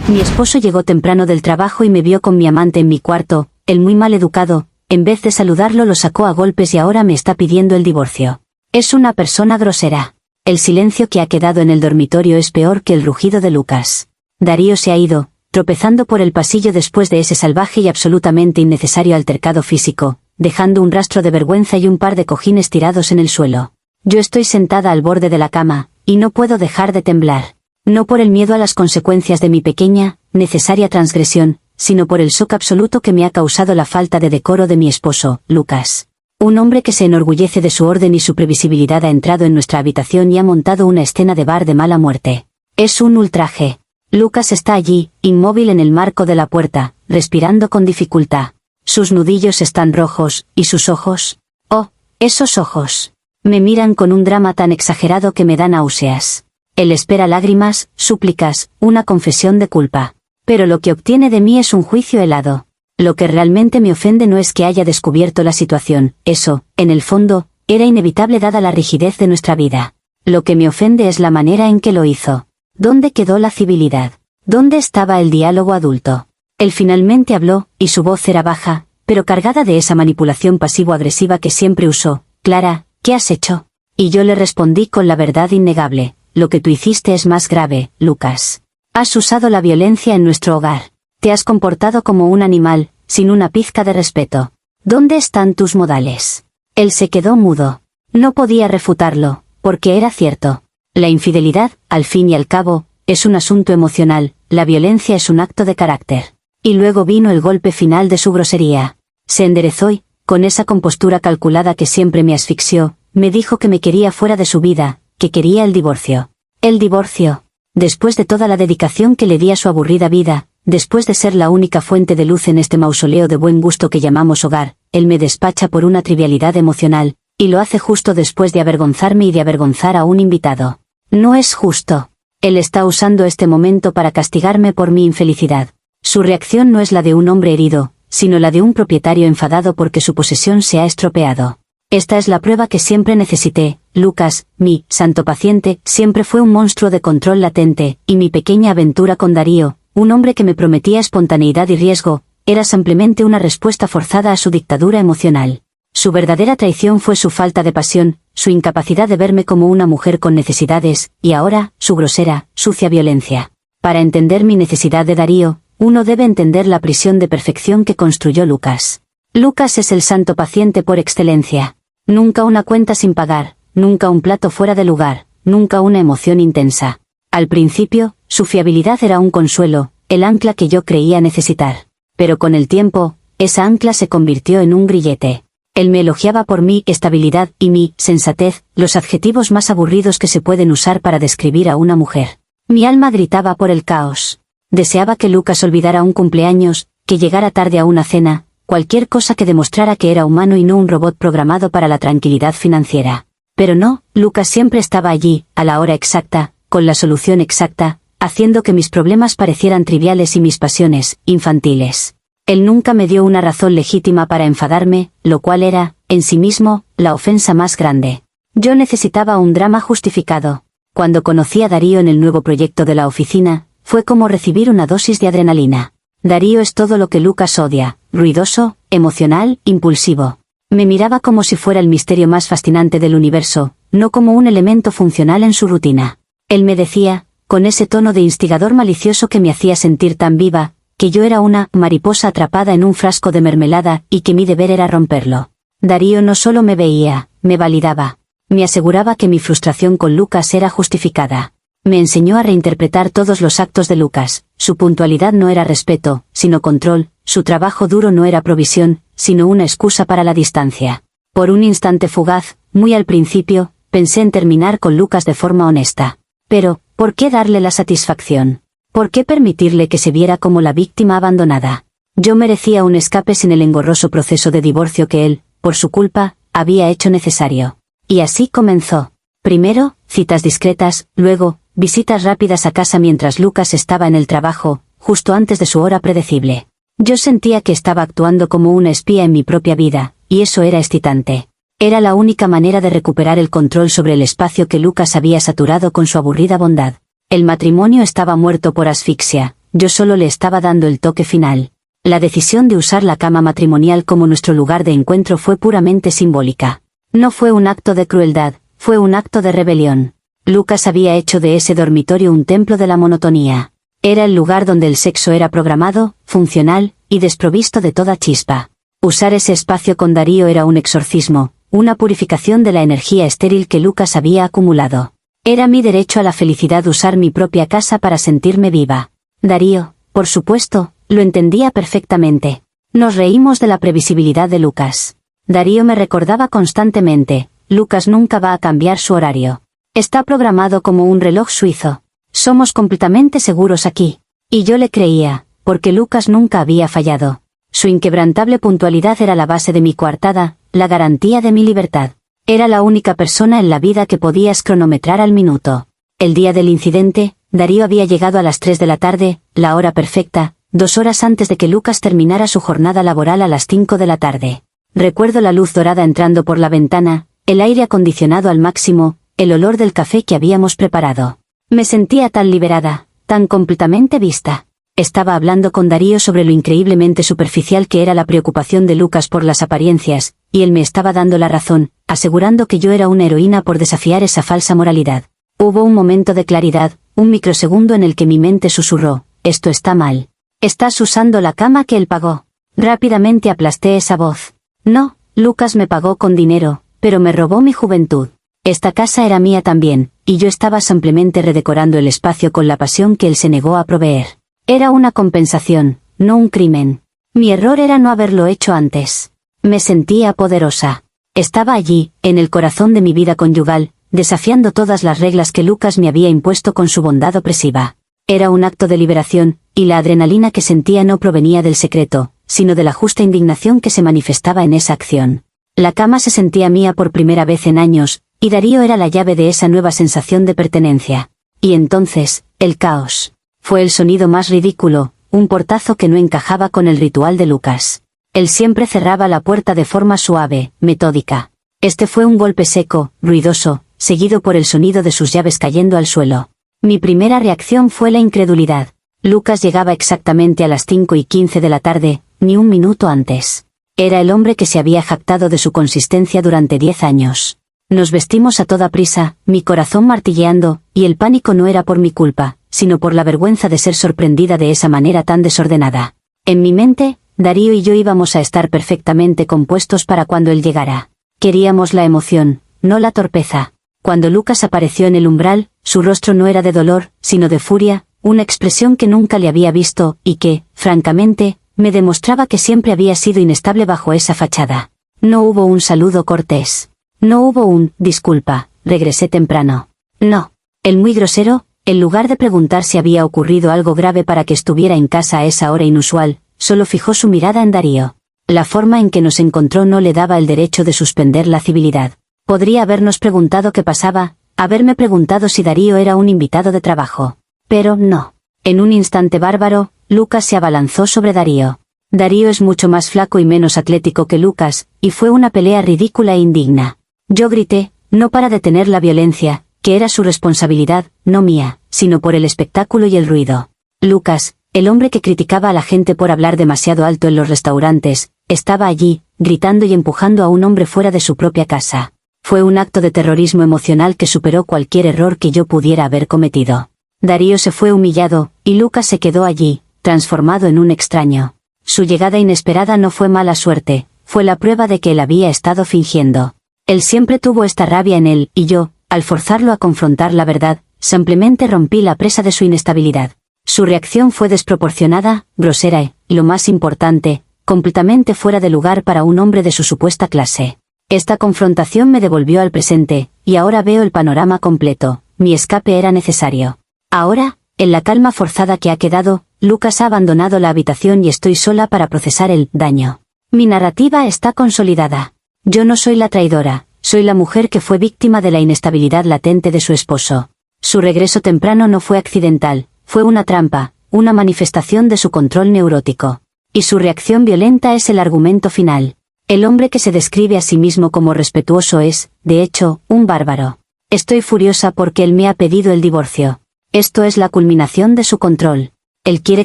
Mi esposo llegó temprano del trabajo y me vio con mi amante en mi cuarto. El muy mal educado, en vez de saludarlo, lo sacó a golpes y ahora me está pidiendo el divorcio. Es una persona grosera. El silencio que ha quedado en el dormitorio es peor que el rugido de Lucas. Darío se ha ido, tropezando por el pasillo después de ese salvaje y absolutamente innecesario altercado físico, dejando un rastro de vergüenza y un par de cojines tirados en el suelo. Yo estoy sentada al borde de la cama, y no puedo dejar de temblar. No por el miedo a las consecuencias de mi pequeña, necesaria transgresión, sino por el shock absoluto que me ha causado la falta de decoro de mi esposo, Lucas. Un hombre que se enorgullece de su orden y su previsibilidad ha entrado en nuestra habitación y ha montado una escena de bar de mala muerte. Es un ultraje. Lucas está allí, inmóvil en el marco de la puerta, respirando con dificultad. Sus nudillos están rojos, y sus ojos... ¡Oh, esos ojos! Me miran con un drama tan exagerado que me da náuseas. Él espera lágrimas, súplicas, una confesión de culpa. Pero lo que obtiene de mí es un juicio helado. Lo que realmente me ofende no es que haya descubierto la situación, eso, en el fondo, era inevitable dada la rigidez de nuestra vida. Lo que me ofende es la manera en que lo hizo. ¿Dónde quedó la civilidad? ¿Dónde estaba el diálogo adulto? Él finalmente habló, y su voz era baja, pero cargada de esa manipulación pasivo-agresiva que siempre usó. Clara, ¿qué has hecho? Y yo le respondí con la verdad innegable. Lo que tú hiciste es más grave, Lucas. Has usado la violencia en nuestro hogar. Te has comportado como un animal, sin una pizca de respeto. ¿Dónde están tus modales? Él se quedó mudo. No podía refutarlo, porque era cierto. La infidelidad, al fin y al cabo, es un asunto emocional, la violencia es un acto de carácter. Y luego vino el golpe final de su grosería. Se enderezó y, con esa compostura calculada que siempre me asfixió, me dijo que me quería fuera de su vida, que quería el divorcio. El divorcio. Después de toda la dedicación que le di a su aburrida vida, después de ser la única fuente de luz en este mausoleo de buen gusto que llamamos hogar, él me despacha por una trivialidad emocional, y lo hace justo después de avergonzarme y de avergonzar a un invitado. No es justo. Él está usando este momento para castigarme por mi infelicidad. Su reacción no es la de un hombre herido, sino la de un propietario enfadado porque su posesión se ha estropeado. Esta es la prueba que siempre necesité. Lucas, mi santo paciente, siempre fue un monstruo de control latente, y mi pequeña aventura con Darío, un hombre que me prometía espontaneidad y riesgo, era simplemente una respuesta forzada a su dictadura emocional. Su verdadera traición fue su falta de pasión, su incapacidad de verme como una mujer con necesidades, y ahora, su grosera, sucia violencia. Para entender mi necesidad de Darío, uno debe entender la prisión de perfección que construyó Lucas. Lucas es el santo paciente por excelencia. Nunca una cuenta sin pagar, nunca un plato fuera de lugar, nunca una emoción intensa. Al principio, su fiabilidad era un consuelo, el ancla que yo creía necesitar. Pero con el tiempo, esa ancla se convirtió en un grillete. Él me elogiaba por mi estabilidad y mi sensatez, los adjetivos más aburridos que se pueden usar para describir a una mujer. Mi alma gritaba por el caos. Deseaba que Lucas olvidara un cumpleaños, que llegara tarde a una cena, cualquier cosa que demostrara que era humano y no un robot programado para la tranquilidad financiera. Pero no, Lucas siempre estaba allí, a la hora exacta, con la solución exacta, haciendo que mis problemas parecieran triviales y mis pasiones, infantiles. Él nunca me dio una razón legítima para enfadarme, lo cual era, en sí mismo, la ofensa más grande. Yo necesitaba un drama justificado. Cuando conocí a Darío en el nuevo proyecto de la oficina, fue como recibir una dosis de adrenalina. Darío es todo lo que Lucas odia, ruidoso, emocional, impulsivo. Me miraba como si fuera el misterio más fascinante del universo, no como un elemento funcional en su rutina. Él me decía, con ese tono de instigador malicioso que me hacía sentir tan viva, que yo era una mariposa atrapada en un frasco de mermelada y que mi deber era romperlo. Darío no solo me veía, me validaba. Me aseguraba que mi frustración con Lucas era justificada. Me enseñó a reinterpretar todos los actos de Lucas. Su puntualidad no era respeto, sino control, su trabajo duro no era provisión, sino una excusa para la distancia. Por un instante fugaz, muy al principio, pensé en terminar con Lucas de forma honesta. Pero, ¿por qué darle la satisfacción? ¿Por qué permitirle que se viera como la víctima abandonada? Yo merecía un escape sin el engorroso proceso de divorcio que él, por su culpa, había hecho necesario. Y así comenzó. Primero, citas discretas, luego, visitas rápidas a casa mientras Lucas estaba en el trabajo, justo antes de su hora predecible. Yo sentía que estaba actuando como una espía en mi propia vida, y eso era excitante. Era la única manera de recuperar el control sobre el espacio que Lucas había saturado con su aburrida bondad. El matrimonio estaba muerto por asfixia, yo solo le estaba dando el toque final. La decisión de usar la cama matrimonial como nuestro lugar de encuentro fue puramente simbólica. No fue un acto de crueldad, fue un acto de rebelión. Lucas había hecho de ese dormitorio un templo de la monotonía. Era el lugar donde el sexo era programado, funcional, y desprovisto de toda chispa. Usar ese espacio con Darío era un exorcismo, una purificación de la energía estéril que Lucas había acumulado. Era mi derecho a la felicidad usar mi propia casa para sentirme viva. Darío, por supuesto, lo entendía perfectamente. Nos reímos de la previsibilidad de Lucas. Darío me recordaba constantemente, Lucas nunca va a cambiar su horario. Está programado como un reloj suizo. Somos completamente seguros aquí. Y yo le creía, porque Lucas nunca había fallado. Su inquebrantable puntualidad era la base de mi coartada, la garantía de mi libertad. Era la única persona en la vida que podías cronometrar al minuto. El día del incidente, Darío había llegado a las 3 de la tarde, la hora perfecta, 2 horas antes de que Lucas terminara su jornada laboral a las 5 de la tarde. Recuerdo la luz dorada entrando por la ventana, el aire acondicionado al máximo, el olor del café que habíamos preparado. Me sentía tan liberada, tan completamente vista. Estaba hablando con Darío sobre lo increíblemente superficial que era la preocupación de Lucas por las apariencias, y él me estaba dando la razón, asegurando que yo era una heroína por desafiar esa falsa moralidad. Hubo un momento de claridad, un microsegundo en el que mi mente susurró, esto está mal. Estás usando la cama que él pagó. Rápidamente aplasté esa voz. No, Lucas me pagó con dinero, pero me robó mi juventud. Esta casa era mía también, y yo estaba simplemente redecorando el espacio con la pasión que él se negó a proveer. Era una compensación, no un crimen. Mi error era no haberlo hecho antes. Me sentía poderosa. Estaba allí, en el corazón de mi vida conyugal, desafiando todas las reglas que Lucas me había impuesto con su bondad opresiva. Era un acto de liberación, y la adrenalina que sentía no provenía del secreto, sino de la justa indignación que se manifestaba en esa acción. La cama se sentía mía por primera vez en años, y Darío era la llave de esa nueva sensación de pertenencia. Y entonces, el caos. Fue el sonido más ridículo, un portazo que no encajaba con el ritual de Lucas. Él siempre cerraba la puerta de forma suave, metódica. Este fue un golpe seco, ruidoso, seguido por el sonido de sus llaves cayendo al suelo. Mi primera reacción fue la incredulidad. Lucas llegaba exactamente a las 5:15 de la tarde, ni un minuto antes. Era el hombre que se había jactado de su consistencia durante 10 años. Nos vestimos a toda prisa, mi corazón martilleando, y el pánico no era por mi culpa, sino por la vergüenza de ser sorprendida de esa manera tan desordenada. En mi mente, Darío y yo íbamos a estar perfectamente compuestos para cuando él llegara. Queríamos la emoción, no la torpeza. Cuando Lucas apareció en el umbral, su rostro no era de dolor, sino de furia, una expresión que nunca le había visto, y que, francamente, me demostraba que siempre había sido inestable bajo esa fachada. No hubo un saludo cortés. No hubo un, disculpa, regresé temprano. No. El muy grosero, en lugar de preguntar si había ocurrido algo grave para que estuviera en casa a esa hora inusual, solo fijó su mirada en Darío. La forma en que nos encontró no le daba el derecho de suspender la civilidad. Podría habernos preguntado qué pasaba, haberme preguntado si Darío era un invitado de trabajo. Pero no. En un instante bárbaro, Lucas se abalanzó sobre Darío. Darío es mucho más flaco y menos atlético que Lucas, y fue una pelea ridícula e indigna. Yo grité, no para detener la violencia, que era su responsabilidad, no mía, sino por el espectáculo y el ruido. Lucas, el hombre que criticaba a la gente por hablar demasiado alto en los restaurantes, estaba allí, gritando y empujando a un hombre fuera de su propia casa. Fue un acto de terrorismo emocional que superó cualquier error que yo pudiera haber cometido. Darío se fue humillado, y Lucas se quedó allí, transformado en un extraño. Su llegada inesperada no fue mala suerte, fue la prueba de que él había estado fingiendo. Él siempre tuvo esta rabia en él, y yo, al forzarlo a confrontar la verdad, simplemente rompí la presa de su inestabilidad. Su reacción fue desproporcionada, grosera y, lo más importante, completamente fuera de lugar para un hombre de su supuesta clase. Esta confrontación me devolvió al presente, y ahora veo el panorama completo. Mi escape era necesario. Ahora, en la calma forzada que ha quedado, Lucas ha abandonado la habitación y estoy sola para procesar el daño. Mi narrativa está consolidada. Yo no soy la traidora, soy la mujer que fue víctima de la inestabilidad latente de su esposo. Su regreso temprano no fue accidental, fue una trampa, una manifestación de su control neurótico. Y su reacción violenta es el argumento final. El hombre que se describe a sí mismo como respetuoso es, de hecho, un bárbaro. Estoy furiosa porque él me ha pedido el divorcio. Esto es la culminación de su control. Él quiere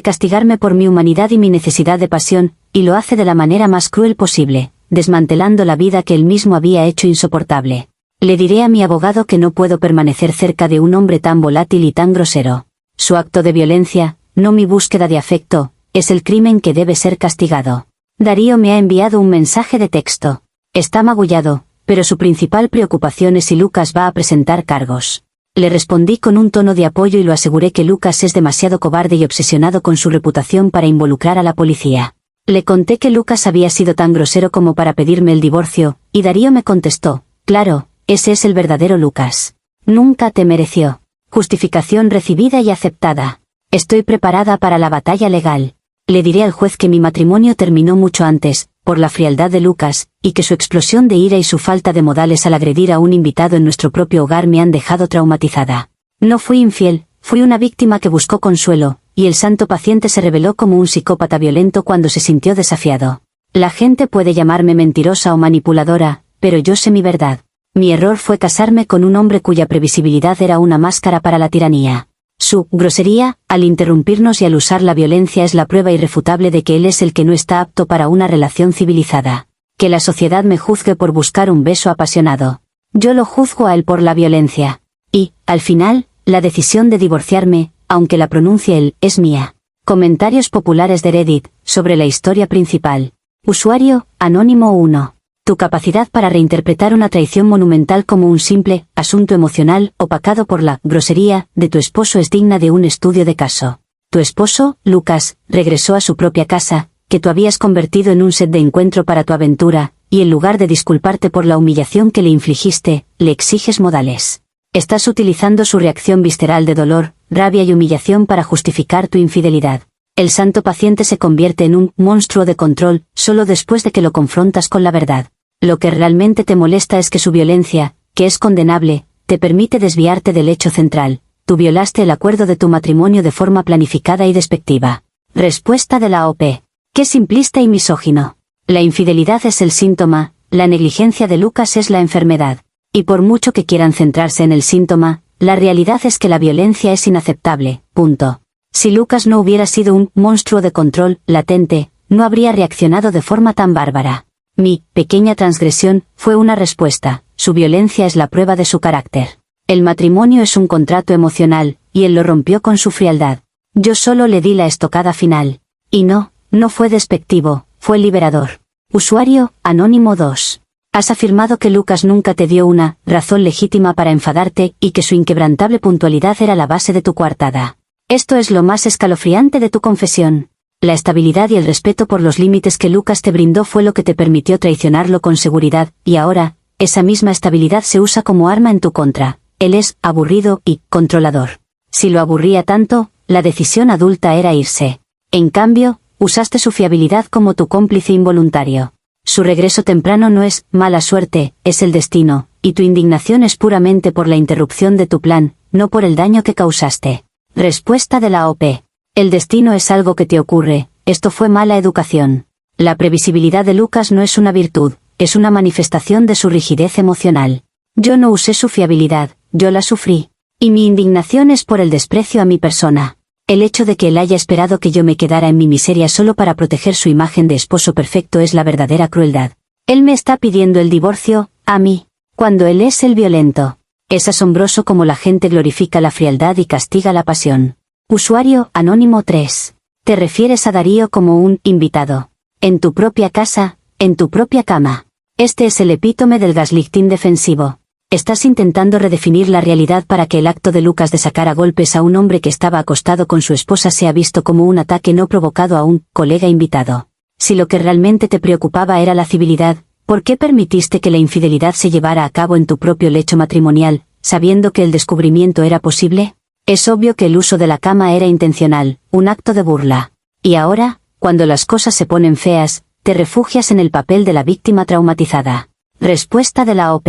castigarme por mi humanidad y mi necesidad de pasión, y lo hace de la manera más cruel posible, desmantelando la vida que él mismo había hecho insoportable. Le diré a mi abogado que no puedo permanecer cerca de un hombre tan volátil y tan grosero. Su acto de violencia, no mi búsqueda de afecto, es el crimen que debe ser castigado. Darío me ha enviado un mensaje de texto. Está magullado, pero su principal preocupación es si Lucas va a presentar cargos. Le respondí con un tono de apoyo y lo aseguré que Lucas es demasiado cobarde y obsesionado con su reputación para involucrar a la policía. Le conté que Lucas había sido tan grosero como para pedirme el divorcio, y Darío me contestó, claro, ese es el verdadero Lucas. Nunca te mereció. Justificación recibida y aceptada. Estoy preparada para la batalla legal. Le diré al juez que mi matrimonio terminó mucho antes, por la frialdad de Lucas, y que su explosión de ira y su falta de modales al agredir a un invitado en nuestro propio hogar me han dejado traumatizada. No fui infiel, fui una víctima que buscó consuelo, y el santo paciente se reveló como un psicópata violento cuando se sintió desafiado. La gente puede llamarme mentirosa o manipuladora, pero yo sé mi verdad. Mi error fue casarme con un hombre cuya previsibilidad era una máscara para la tiranía. Su grosería, al interrumpirnos y al usar la violencia es la prueba irrefutable de que él es el que no está apto para una relación civilizada. Que la sociedad me juzgue por buscar un beso apasionado. Yo lo juzgo a él por la violencia. Y, al final, la decisión de divorciarme, aunque la pronuncie él, es mía. Comentarios populares de Reddit, sobre la historia principal. Usuario, Anónimo 1. Tu capacidad para reinterpretar una traición monumental como un simple asunto emocional opacado por la grosería de tu esposo es digna de un estudio de caso. Tu esposo, Lucas, regresó a su propia casa, que tú habías convertido en un set de encuentro para tu aventura, y en lugar de disculparte por la humillación que le infligiste, le exiges modales. Estás utilizando su reacción visceral de dolor, rabia y humillación para justificar tu infidelidad. El santo paciente se convierte en un monstruo de control solo después de que lo confrontas con la verdad. Lo que realmente te molesta es que su violencia, que es condenable, te permite desviarte del hecho central. Tú violaste el acuerdo de tu matrimonio de forma planificada y despectiva. Respuesta de la OP. Qué simplista y misógino. La infidelidad es el síntoma, la negligencia de Lucas es la enfermedad. Y por mucho que quieran centrarse en el síntoma, la realidad es que la violencia es inaceptable. Punto. Si Lucas no hubiera sido un monstruo de control latente, no habría reaccionado de forma tan bárbara. Mi pequeña transgresión fue una respuesta, su violencia es la prueba de su carácter. El matrimonio es un contrato emocional, y él lo rompió con su frialdad. Yo solo le di la estocada final. Y no fue despectivo, fue liberador. Usuario, Anónimo 2. Has afirmado que Lucas nunca te dio una razón legítima para enfadarte y que su inquebrantable puntualidad era la base de tu coartada. Esto es lo más escalofriante de tu confesión. La estabilidad y el respeto por los límites que Lucas te brindó fue lo que te permitió traicionarlo con seguridad, y ahora, esa misma estabilidad se usa como arma en tu contra. Él es aburrido y controlador. Si lo aburría tanto, la decisión adulta era irse. En cambio, usaste su fiabilidad como tu cómplice involuntario. Su regreso temprano no es mala suerte, es el destino, y tu indignación es puramente por la interrupción de tu plan, no por el daño que causaste. Respuesta de la OP. El destino es algo que te ocurre, esto fue mala educación. La previsibilidad de Lucas no es una virtud, es una manifestación de su rigidez emocional. Yo no usé su fiabilidad, yo la sufrí. Y mi indignación es por el desprecio a mi persona. El hecho de que él haya esperado que yo me quedara en mi miseria solo para proteger su imagen de esposo perfecto es la verdadera crueldad. Él me está pidiendo el divorcio, a mí, cuando él es el violento. Es asombroso cómo la gente glorifica la frialdad y castiga la pasión. Usuario, Anónimo 3. Te refieres a Darío como un invitado. En tu propia casa, en tu propia cama. Este es el epítome del gaslighting defensivo. Estás intentando redefinir la realidad para que el acto de Lucas de sacar a golpes a un hombre que estaba acostado con su esposa sea visto como un ataque no provocado a un colega invitado. Si lo que realmente te preocupaba era la civilidad, ¿por qué permitiste que la infidelidad se llevara a cabo en tu propio lecho matrimonial, sabiendo que el descubrimiento era posible? Es obvio que el uso de la cama era intencional, un acto de burla. Y ahora, cuando las cosas se ponen feas, te refugias en el papel de la víctima traumatizada. Respuesta de la OP.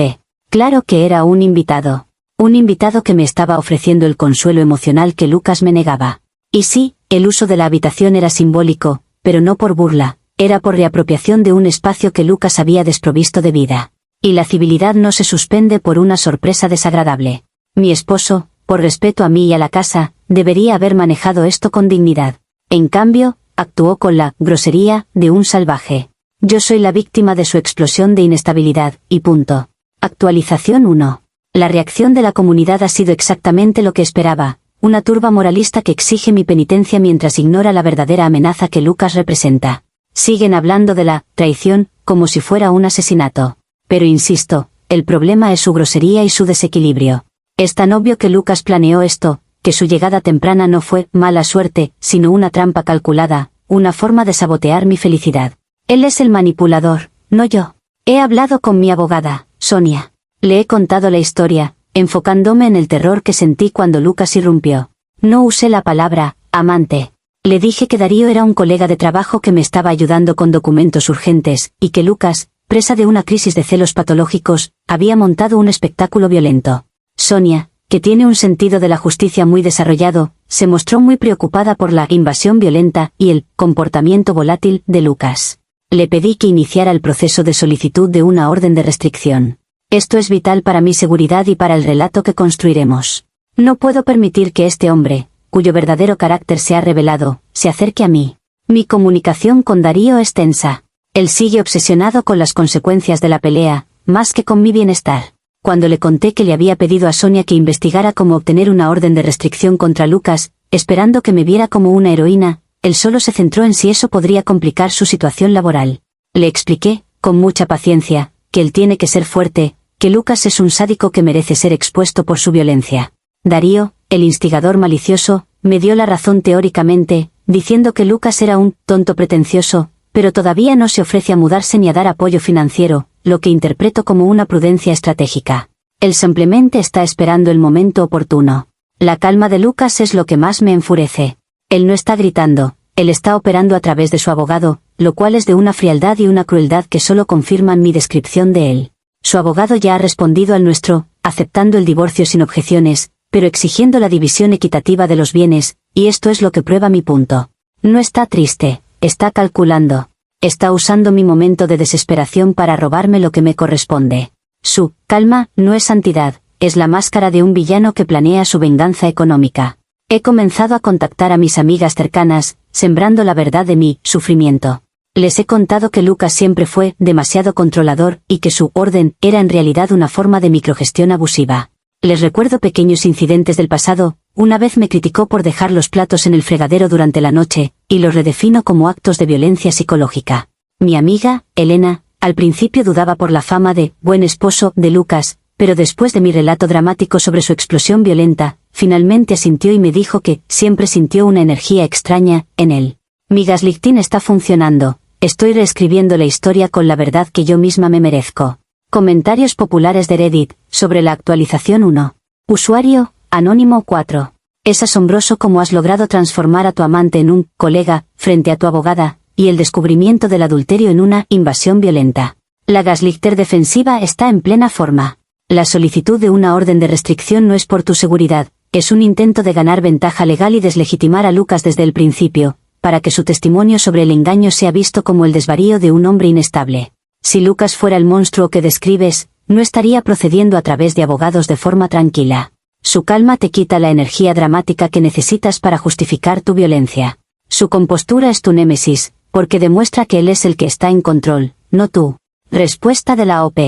Claro que era un invitado. Un invitado que me estaba ofreciendo el consuelo emocional que Lucas me negaba. Y sí, el uso de la habitación era simbólico, pero no por burla, era por reapropiación de un espacio que Lucas había desprovisto de vida. Y la civilidad no se suspende por una sorpresa desagradable. Mi esposo, por respeto a mí y a la casa, debería haber manejado esto con dignidad. En cambio, actuó con la grosería de un salvaje. Yo soy la víctima de su explosión de inestabilidad, y punto. Actualización 1. La reacción de la comunidad ha sido exactamente lo que esperaba, una turba moralista que exige mi penitencia mientras ignora la verdadera amenaza que Lucas representa. Siguen hablando de la traición, como si fuera un asesinato. Pero insisto, el problema es su grosería y su desequilibrio. Es tan obvio que Lucas planeó esto, que su llegada temprana no fue mala suerte, sino una trampa calculada, una forma de sabotear mi felicidad. Él es el manipulador, no yo. He hablado con mi abogada, Sonia. Le he contado la historia, enfocándome en el terror que sentí cuando Lucas irrumpió. No usé la palabra amante. Le dije que Darío era un colega de trabajo que me estaba ayudando con documentos urgentes, y que Lucas, presa de una crisis de celos patológicos, había montado un espectáculo violento. Sonia, que tiene un sentido de la justicia muy desarrollado, se mostró muy preocupada por la invasión violenta y el comportamiento volátil de Lucas. Le pedí que iniciara el proceso de solicitud de una orden de restricción. Esto es vital para mi seguridad y para el relato que construiremos. No puedo permitir que este hombre, cuyo verdadero carácter se ha revelado, se acerque a mí. Mi comunicación con Darío es tensa. Él sigue obsesionado con las consecuencias de la pelea, más que con mi bienestar. Cuando le conté que le había pedido a Sonia que investigara cómo obtener una orden de restricción contra Lucas, esperando que me viera como una heroína, él solo se centró en si eso podría complicar su situación laboral. Le expliqué, con mucha paciencia, que él tiene que ser fuerte, que Lucas es un sádico que merece ser expuesto por su violencia. Darío, el instigador malicioso, me dio la razón teóricamente, diciendo que Lucas era un tonto pretencioso, pero todavía no se ofrece a mudarse ni a dar apoyo financiero, lo que interpreto como una prudencia estratégica. Él simplemente está esperando el momento oportuno. La calma de Lucas es lo que más me enfurece. Él no está gritando, él está operando a través de su abogado, lo cual es de una frialdad y una crueldad que solo confirman mi descripción de él. Su abogado ya ha respondido al nuestro, aceptando el divorcio sin objeciones, pero exigiendo la división equitativa de los bienes, y esto es lo que prueba mi punto. No está triste, está calculando. Está usando mi momento de desesperación para robarme lo que me corresponde. Su calma no es santidad, es la máscara de un villano que planea su venganza económica. He comenzado a contactar a mis amigas cercanas, sembrando la verdad de mi sufrimiento. Les he contado que Lucas siempre fue demasiado controlador y que su orden era en realidad una forma de microgestión abusiva. Les recuerdo pequeños incidentes del pasado. Una vez me criticó por dejar los platos en el fregadero durante la noche, y los redefino como actos de violencia psicológica. Mi amiga, Elena, al principio dudaba por la fama de buen esposo de Lucas, pero después de mi relato dramático sobre su explosión violenta, finalmente asintió y me dijo que siempre sintió una energía extraña en él. Mi gaslighting está funcionando, estoy reescribiendo la historia con la verdad que yo misma me merezco. Comentarios populares de Reddit, sobre la actualización 1. Usuario, Anónimo 4. Es asombroso cómo has logrado transformar a tu amante en un colega, frente a tu abogada, y el descubrimiento del adulterio en una invasión violenta. La gaslighter defensiva está en plena forma. La solicitud de una orden de restricción no es por tu seguridad, es un intento de ganar ventaja legal y deslegitimar a Lucas desde el principio, para que su testimonio sobre el engaño sea visto como el desvarío de un hombre inestable. Si Lucas fuera el monstruo que describes, no estaría procediendo a través de abogados de forma tranquila. Su calma te quita la energía dramática que necesitas para justificar tu violencia. Su compostura es tu némesis, porque demuestra que él es el que está en control, no tú. Respuesta de la OP.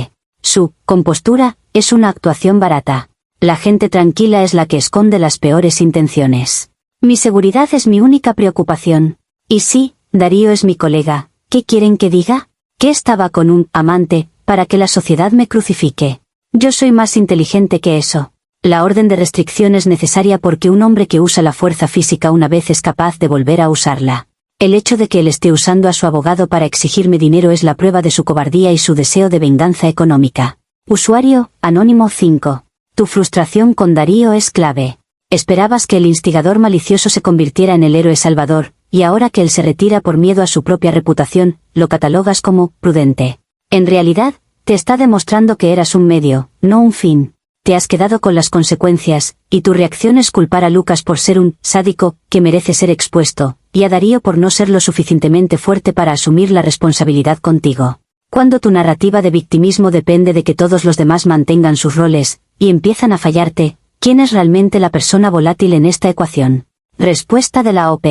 Su compostura es una actuación barata. La gente tranquila es la que esconde las peores intenciones. Mi seguridad es mi única preocupación. Y sí, Darío es mi colega, ¿qué quieren que diga? Que estaba con un amante, para que la sociedad me crucifique. Yo soy más inteligente que eso. La orden de restricción es necesaria porque un hombre que usa la fuerza física una vez es capaz de volver a usarla. El hecho de que él esté usando a su abogado para exigirme dinero es la prueba de su cobardía y su deseo de venganza económica. Usuario, Anónimo 5. Tu frustración con Darío es clave. Esperabas que el instigador malicioso se convirtiera en el héroe salvador, y ahora que él se retira por miedo a su propia reputación, lo catalogas como prudente. En realidad, te está demostrando que eras un medio, no un fin. Te has quedado con las consecuencias, y tu reacción es culpar a Lucas por ser un sádico que merece ser expuesto, y a Darío por no ser lo suficientemente fuerte para asumir la responsabilidad contigo. Cuando tu narrativa de victimismo depende de que todos los demás mantengan sus roles, y empiezan a fallarte, ¿quién es realmente la persona volátil en esta ecuación? Respuesta de la OP.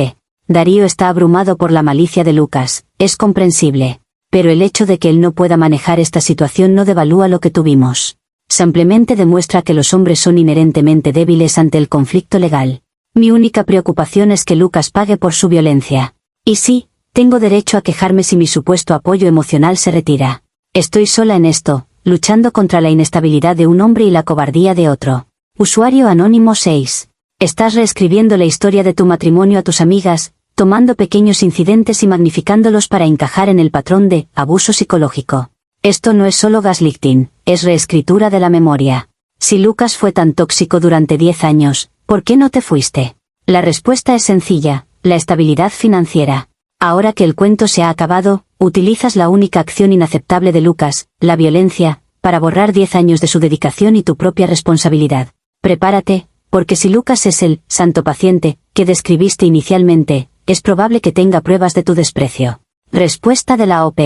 Darío está abrumado por la malicia de Lucas, es comprensible. Pero el hecho de que él no pueda manejar esta situación no devalúa lo que tuvimos. Simplemente demuestra que los hombres son inherentemente débiles ante el conflicto legal. Mi única preocupación es que Lucas pague por su violencia. Y sí, tengo derecho a quejarme si mi supuesto apoyo emocional se retira. Estoy sola en esto, luchando contra la inestabilidad de un hombre y la cobardía de otro. Usuario anónimo 6. Estás reescribiendo la historia de tu matrimonio a tus amigas, tomando pequeños incidentes y magnificándolos para encajar en el patrón de abuso psicológico. Esto no es solo gaslighting, es reescritura de la memoria. Si Lucas fue tan tóxico durante 10 años, ¿por qué no te fuiste? La respuesta es sencilla, la estabilidad financiera. Ahora que el cuento se ha acabado, utilizas la única acción inaceptable de Lucas, la violencia, para borrar 10 años de su dedicación y tu propia responsabilidad. Prepárate, porque si Lucas es el santo paciente que describiste inicialmente, es probable que tenga pruebas de tu desprecio. Respuesta de la OP.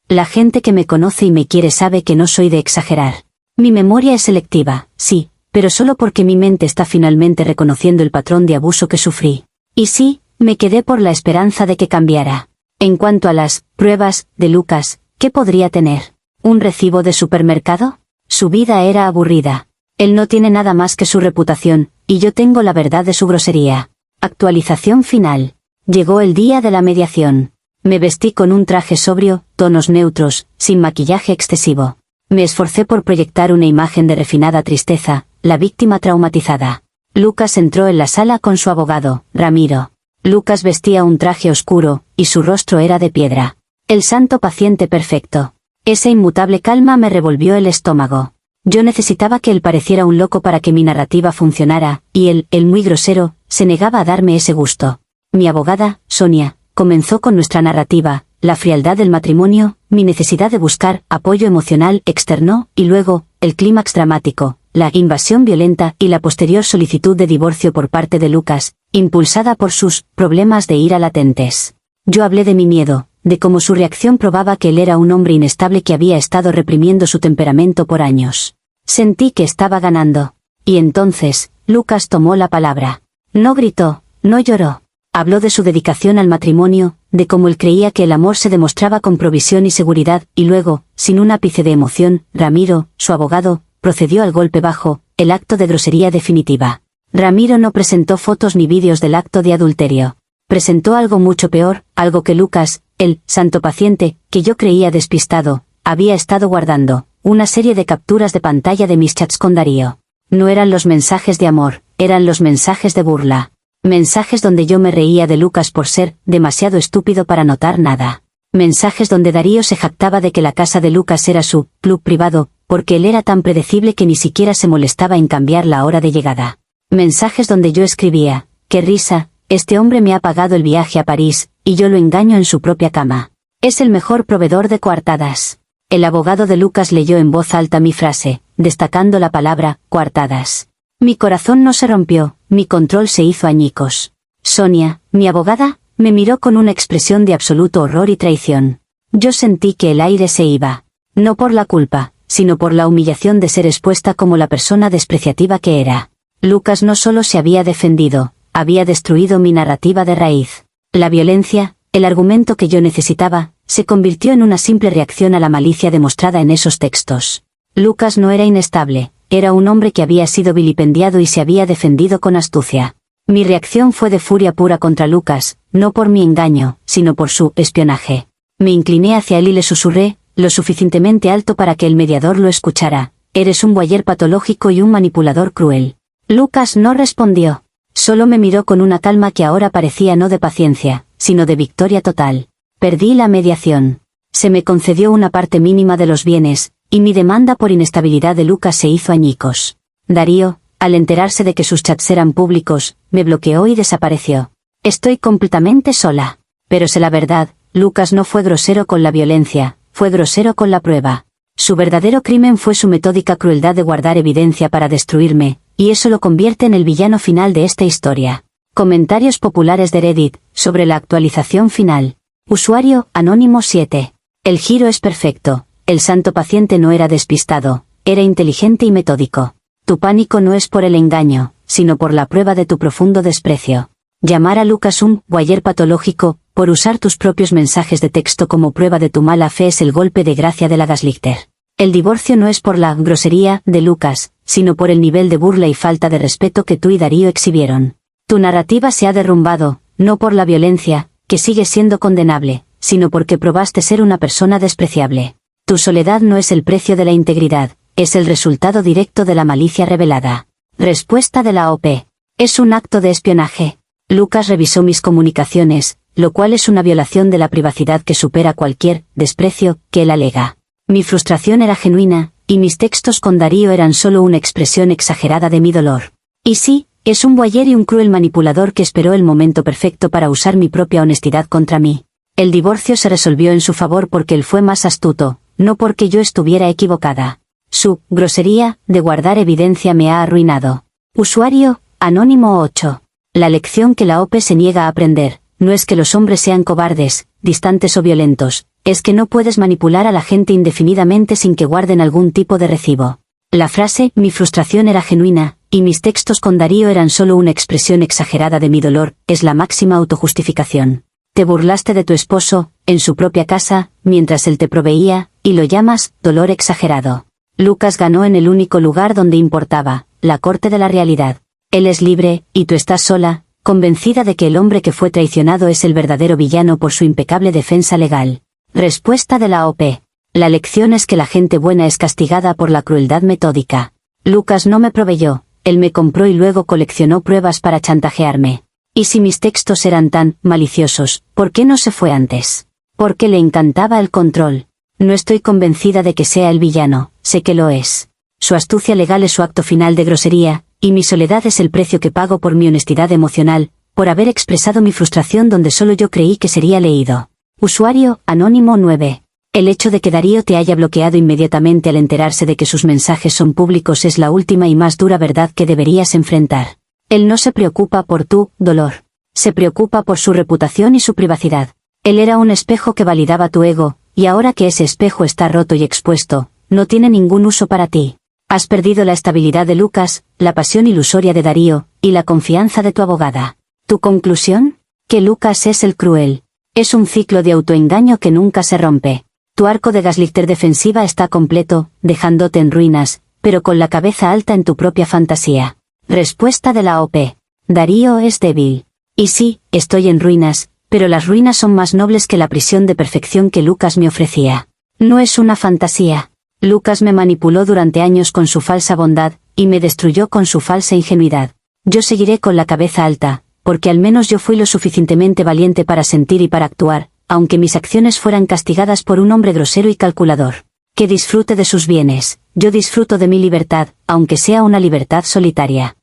La gente que me conoce y me quiere sabe que no soy de exagerar. Mi memoria es selectiva, sí, pero solo porque mi mente está finalmente reconociendo el patrón de abuso que sufrí. Y sí, me quedé por la esperanza de que cambiara. En cuanto a las pruebas de Lucas, ¿qué podría tener? ¿Un recibo de supermercado? Su vida era aburrida. Él no tiene nada más que su reputación, y yo tengo la verdad de su grosería. Actualización final. Llegó el día de la mediación. Me vestí con un traje sobrio, tonos neutros, sin maquillaje excesivo. Me esforcé por proyectar una imagen de refinada tristeza, la víctima traumatizada. Lucas entró en la sala con su abogado, Ramiro. Lucas vestía un traje oscuro, y su rostro era de piedra. El santo paciente perfecto. Esa inmutable calma me revolvió el estómago. Yo necesitaba que él pareciera un loco para que mi narrativa funcionara, y él, el muy grosero, se negaba a darme ese gusto. Mi abogada, Sonia, comenzó con nuestra narrativa, la frialdad del matrimonio, mi necesidad de buscar apoyo emocional externo, y luego, el clímax dramático, la invasión violenta y la posterior solicitud de divorcio por parte de Lucas, impulsada por sus problemas de ira latentes. Yo hablé de mi miedo, de cómo su reacción probaba que él era un hombre inestable que había estado reprimiendo su temperamento por años. Sentí que estaba ganando. Y entonces, Lucas tomó la palabra. No gritó, no lloró. Habló de su dedicación al matrimonio, de cómo él creía que el amor se demostraba con provisión y seguridad, y luego, sin un ápice de emoción, Ramiro, su abogado, procedió al golpe bajo, el acto de grosería definitiva. Ramiro no presentó fotos ni vídeos del acto de adulterio. Presentó algo mucho peor, algo que Lucas, el santo paciente, que yo creía despistado, había estado guardando, una serie de capturas de pantalla de mis chats con Darío. No eran los mensajes de amor, eran los mensajes de burla. Mensajes donde yo me reía de Lucas por ser demasiado estúpido para notar nada. Mensajes donde Darío se jactaba de que la casa de Lucas era su club privado, porque él era tan predecible que ni siquiera se molestaba en cambiar la hora de llegada. Mensajes donde yo escribía, qué risa, este hombre me ha pagado el viaje a París, y yo lo engaño en su propia cama. Es el mejor proveedor de coartadas. El abogado de Lucas leyó en voz alta mi frase, destacando la palabra, coartadas. Mi corazón no se rompió, mi control se hizo añicos. Sonia, mi abogada, me miró con una expresión de absoluto horror y traición. Yo sentí que el aire se iba. No por la culpa, sino por la humillación de ser expuesta como la persona despreciativa que era. Lucas no solo se había defendido, había destruido mi narrativa de raíz. La violencia, el argumento que yo necesitaba, se convirtió en una simple reacción a la malicia demostrada en esos textos. Lucas no era inestable, era un hombre que había sido vilipendiado y se había defendido con astucia. Mi reacción fue de furia pura contra Lucas, no por mi engaño, sino por su espionaje. Me incliné hacia él y le susurré, lo suficientemente alto para que el mediador lo escuchara, eres un voyeur patológico y un manipulador cruel. Lucas no respondió. Solo me miró con una calma que ahora parecía no de paciencia, sino de victoria total. Perdí la mediación. Se me concedió una parte mínima de los bienes, y mi demanda por inestabilidad de Lucas se hizo añicos. Darío, al enterarse de que sus chats eran públicos, me bloqueó y desapareció. Estoy completamente sola. Pero sé la verdad, Lucas no fue grosero con la violencia, fue grosero con la prueba. Su verdadero crimen fue su metódica crueldad de guardar evidencia para destruirme, y eso lo convierte en el villano final de esta historia. Comentarios populares de Reddit, sobre la actualización final. Usuario, anónimo 7. El giro es perfecto, el santo paciente no era despistado, era inteligente y metódico. Tu pánico no es por el engaño, sino por la prueba de tu profundo desprecio. Llamar a Lucas un voyeur patológico, por usar tus propios mensajes de texto como prueba de tu mala fe es el golpe de gracia de la gaslighter. El divorcio no es por la grosería de Lucas, sino por el nivel de burla y falta de respeto que tú y Darío exhibieron. Tu narrativa se ha derrumbado, no por la violencia, que sigue siendo condenable, sino porque probaste ser una persona despreciable. Tu soledad no es el precio de la integridad, es el resultado directo de la malicia revelada. Respuesta de la OP. Es un acto de espionaje. Lucas revisó mis comunicaciones, lo cual es una violación de la privacidad que supera cualquier desprecio que él alega. Mi frustración era genuina, y mis textos con Darío eran solo una expresión exagerada de mi dolor. Y sí, es un voyeur y un cruel manipulador que esperó el momento perfecto para usar mi propia honestidad contra mí. El divorcio se resolvió en su favor porque él fue más astuto, no porque yo estuviera equivocada. Su grosería de guardar evidencia me ha arruinado. Usuario, Anónimo 8. La lección que la OP se niega a aprender, no es que los hombres sean cobardes, distantes o violentos, es que no puedes manipular a la gente indefinidamente sin que guarden algún tipo de recibo. La frase, mi frustración era genuina, y mis textos con Darío eran solo una expresión exagerada de mi dolor, es la máxima autojustificación. Te burlaste de tu esposo, en su propia casa, mientras él te proveía, y lo llamas, dolor exagerado. Lucas ganó en el único lugar donde importaba, la corte de la realidad. Él es libre, y tú estás sola, convencida de que el hombre que fue traicionado es el verdadero villano por su impecable defensa legal. Respuesta de la OP. La lección es que la gente buena es castigada por la crueldad metódica. Lucas no me proveyó, él me compró y luego coleccionó pruebas para chantajearme. Y si mis textos eran tan maliciosos, ¿por qué no se fue antes? Porque le encantaba el control. No estoy convencida de que sea el villano, sé que lo es. Su astucia legal es su acto final de grosería, y mi soledad es el precio que pago por mi honestidad emocional, por haber expresado mi frustración donde solo yo creí que sería leído. Usuario, Anónimo 9. El hecho de que Darío te haya bloqueado inmediatamente al enterarse de que sus mensajes son públicos es la última y más dura verdad que deberías enfrentar. Él no se preocupa por tu dolor. Se preocupa por su reputación y su privacidad. Él era un espejo que validaba tu ego, y ahora que ese espejo está roto y expuesto, no tiene ningún uso para ti. Has perdido la estabilidad de Lucas, la pasión ilusoria de Darío, y la confianza de tu abogada. ¿Tu conclusión? Que Lucas es el cruel. Es un ciclo de autoengaño que nunca se rompe. Tu arco de gaslighter defensiva está completo, dejándote en ruinas, pero con la cabeza alta en tu propia fantasía. Respuesta de la OP. Darío es débil. Y sí, estoy en ruinas, pero las ruinas son más nobles que la prisión de perfección que Lucas me ofrecía. No es una fantasía. Lucas me manipuló durante años con su falsa bondad, y me destruyó con su falsa ingenuidad. Yo seguiré con la cabeza alta, porque al menos yo fui lo suficientemente valiente para sentir y para actuar, aunque mis acciones fueran castigadas por un hombre grosero y calculador. Que disfrute de sus bienes, yo disfruto de mi libertad, aunque sea una libertad solitaria.